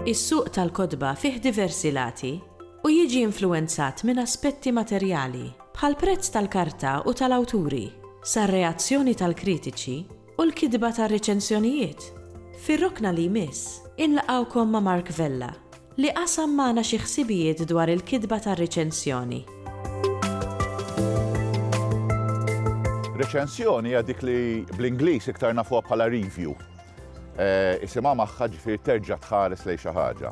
Is-suq tal-kotba fih diversi lati u jiġi influwenzat minn aspetti materjali bħal prezz tal-karta u tal-awturi, sar-reazzjoni tal-kritiċi u l-kidba tar-reċensjonijiet. Fir-rokna li jmiss inlaqgħukom ma' Mark Vella li qasam magħna xi ħsibijiet dwar il-kidba tar-reċensjoni. Reċensjoni hija dik li bl-Ingliż iktar nafuha bħala review. Isimha magħha ġifieri terġa' tħares lejn xi ħaġa.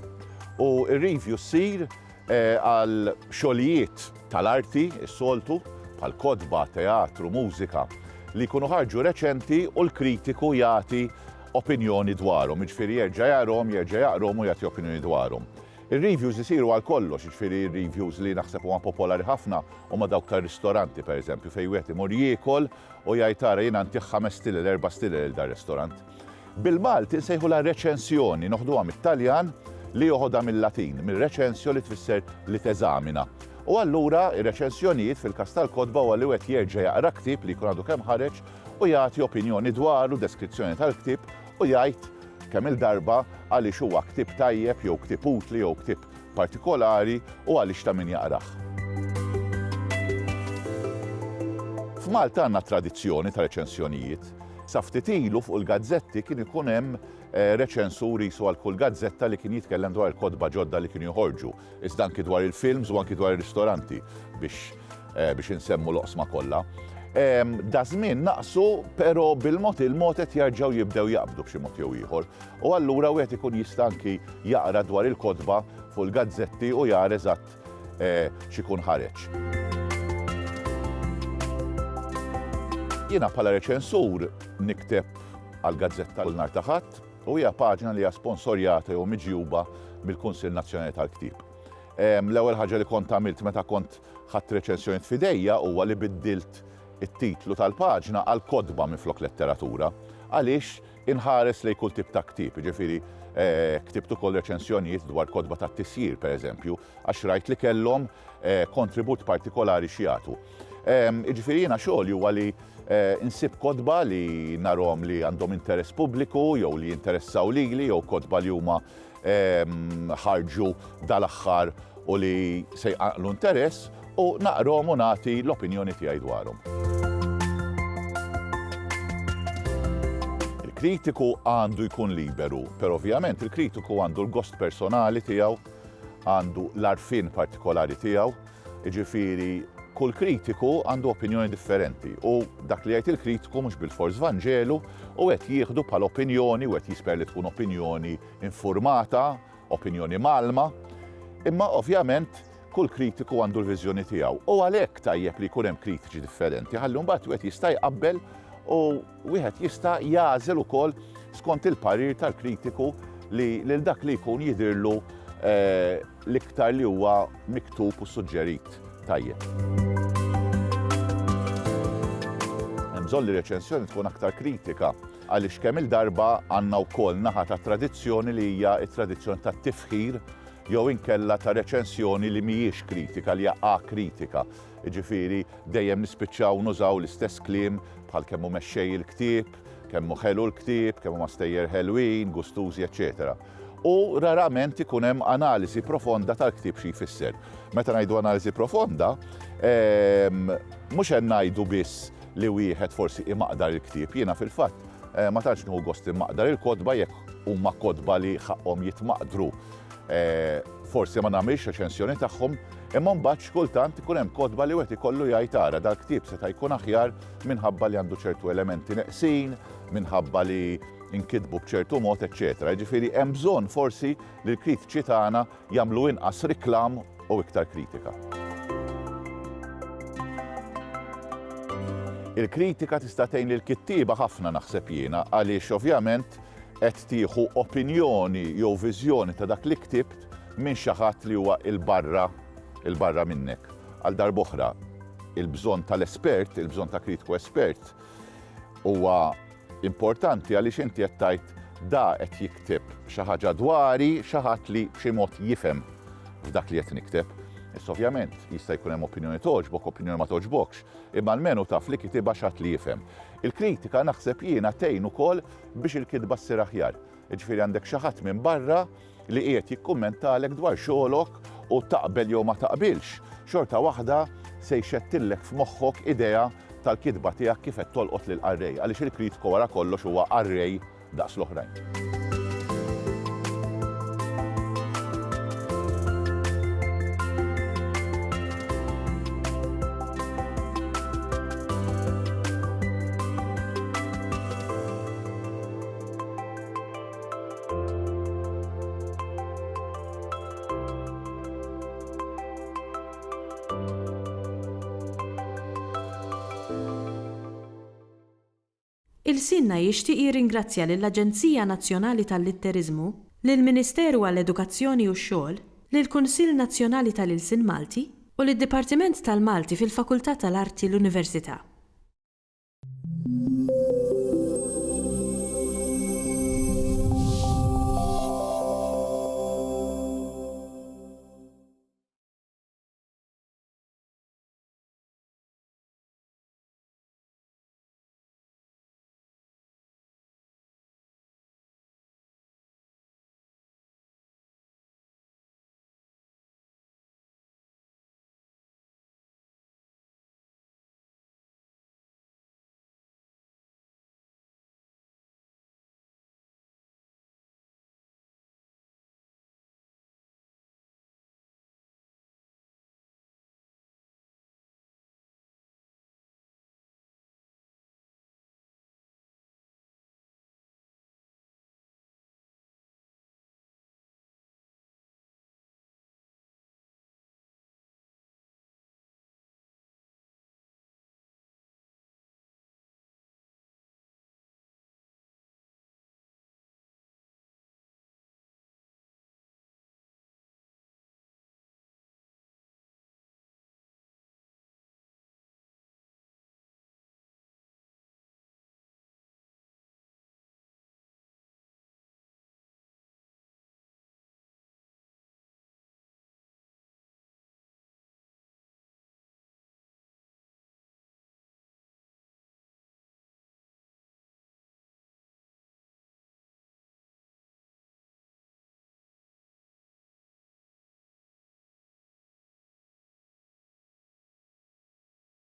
U r-review ssir għal xogħlijiet tal-arti, is-soltu, bħal kotba, teatru, mużika, li jkunu ħarġu reċenti u l-kritiku jagħti opinjoni dwarhom, jiġifieri jerġa' jaqrahom u jagħti opinjoni dwarhom. Ir-reviews isiru għal kollox, jiġifieri reviews li naħseb huma popolari ħafna huma dawk tar-ristoranti pereżempju fejn wieħed imur jiekol u jgħid tara jien għandih 5 stili, 4 stili lil dar ristorant. Bil-Malti nsejħula reċensjoni, noħduha mit-Taljan li joħodha mill-Latin, mir-reċensjo li tfisser li teżamina. U allura ir-reċensjonijiet fil-każ tal-kotba huwa li wieħed jerġa' jaqra ktieb li jkun għadu kemm ħareġ u jagħti opinjoni dwaru, deskrizzjoni tal-ktieb u jgħid kemm il-darba għaliex huwa ktieb tajjeb jew ktieb utli jew ktieb partikolari u għaliex ta' min jaqrah. F'Malta għandna tradizzjoni ta' reċensjonijiet. Sa ftit ilu fuq il-gazzetti kien ikun hemm reċensur qisu għal kull gazzetta li kien jitkellem dwar il-kotba ġodda li kienu joħorġu, iżda anki dwar il-films u anki dwar ir-ristoranti biex insemmu l-oqsma kollha. Da żmien naqsu, però bil-mod il-mod qed jerġgħu jibdew jaqbdu b'xi mod jew ieħor. U allura wieħed ikun jista' anki jaqra dwar il-kotba fuq il-gazzetti u jara eżatt x'ikun ħareġ. Jiena bħala reċensur nikteb għall-gazzetta kull nhar ta' Ħadd u hija paġna li hija sponsorjata jew miġjuba mill-Kunsill Nazzjonali tal-Ktieb. L-ewwel ħaġa li kont għamilt meta kont ħadt reċensjonijiet f'idejja huwa li biddilt it-titlu tal-paġna għal kotba minflok letteratura għaliex inħares lejn kull tip ta' ktieb, jiġifieri ktibt ukoll reċensjonijiet dwar kotba tat-tisjir pereżempju għax rajt li kellhom kontribut partikolari xi jagħtu. Jiġifieri jiena xogħli huwa li insib kotba li narhom li għandhom interess pubbliku jew li jinteressaw lili jew kotba li huma ħarġu dal-aħħar u li se jqaqlu interess u naqrahom u nagħti l-opinjoni tiegħi dwarhom. Il-kritiku għandu jkun liberu, però ovvjament il-kritiku għandu l-gost personali tiegħu, għandu l-arfin partikolari tiegħu, jiġifieri kull kritiku għandu opinjoni differenti u dak li jgħid il-kritiku mhux bil-fors Vanġelu u qed jieħdu bħala opinjoni u qed jisper li tkun opinjoni informata, opinjoni malma, imma ovvjament kull kritiku għandu l-viżjoni tiegħu. U għalhekk tajjeb li jkun hemm kritiċi differenti, ħalli mbagħad wieħed jista' jqabbel u wieħed jista' jagħżel ukoll skont il-parir tal-kritiku li lil dak li jkun jidhirlu l-iktar li huwa miktub u suġġerit tajjeb. Bżonn li reċensjoni tkun aktar kritika għaliex kemm il-darba għandna wkoll naħa ta' tradizzjoni li hija t-tradizzjoni tat-tifħir jew inkella ta' reċensjoni li mhijiex kritika li hija akritika. Jiġifieri dejjem nispiċċaw nużaw l-istess kliem bħal kemm hu mexxej il-ktieb, kemm hu ħelu l-ktieb, kemm huma stejjer ħelwin, gustużi, eċetera. U rarament ikun hemm analiżi profonda tal-ktieb xi jfisser. Meta ngħidu analiżi profonda, mhux qed ngħidu biss li wieħed forsi imaqdar il-ktieb. Jiena fil-fatt ma tantx nieħu gost immaqdar il-kotba jekk huma kotba li ħaqhom jitmaqdru. Forsi ma nagħmilx reċensjoni tagħhom, imma mbagħad x'kultant ikun hemm kotba li wieħed ikollu jgħid ara dal-ktieb seta' jkun aħjar minħabba li għandu ċertu elementi neqsin, minħabba li inkitbu b'ċertu mod, eċċetera. Jiġifieri hemm bżonn forsi li l-kritiċi tagħna jagħmlu inqas riklam u iktar kritika. Il-kritika tista' tgħin lill-kittieba ħafna naħseb jiena għaliex ovvjament qed tieħu opinjoni jew viżjoni ta' dak li ktibt minn xi ħadd li huwa il-barra minnek. Għal darb'oħra, il-bżonn tal-espert, il-bżonn ta' kritiku espert huwa importanti għaliex inti qed tgħid da qed jikteb xi ħaġa dwari, xi ħadd li b'xi mod jifhem f'dak li qed nikteb. Issa ovvjament jista' jkun hemm opinjoni toġbok, opinjoni ma toġbokx, imma almenu taf li kitibha xatt li jifhem. Il-kritika naħseb jiena tgħin ukoll biex il-kitba ssir aħjar. Jiġifieri għandek xi ħadd minn barra li qiegħed jikkummentalek dwar xogħolok u taqbel jew ma taqbilx. Xorta waħda se jxettillek f'moħħok idea tal-kitba tiegħek kif qed tolqot lil qarrej, għaliex il-kritiku wara kollox huwa qarrej daqs l-oħrajn. Il-Sinna jixtieq jirringrazzja lill-Aġenzija Nazzjonali tal-Litterizmu, lill-Ministeru għall-Edukazzjoni u x-Xogħol, lill-Kunsill Nazzjonali tal-Ilsien Malti u lid-Dipartiment tal-Malti fil-Fakultà tal-Arti l-Università.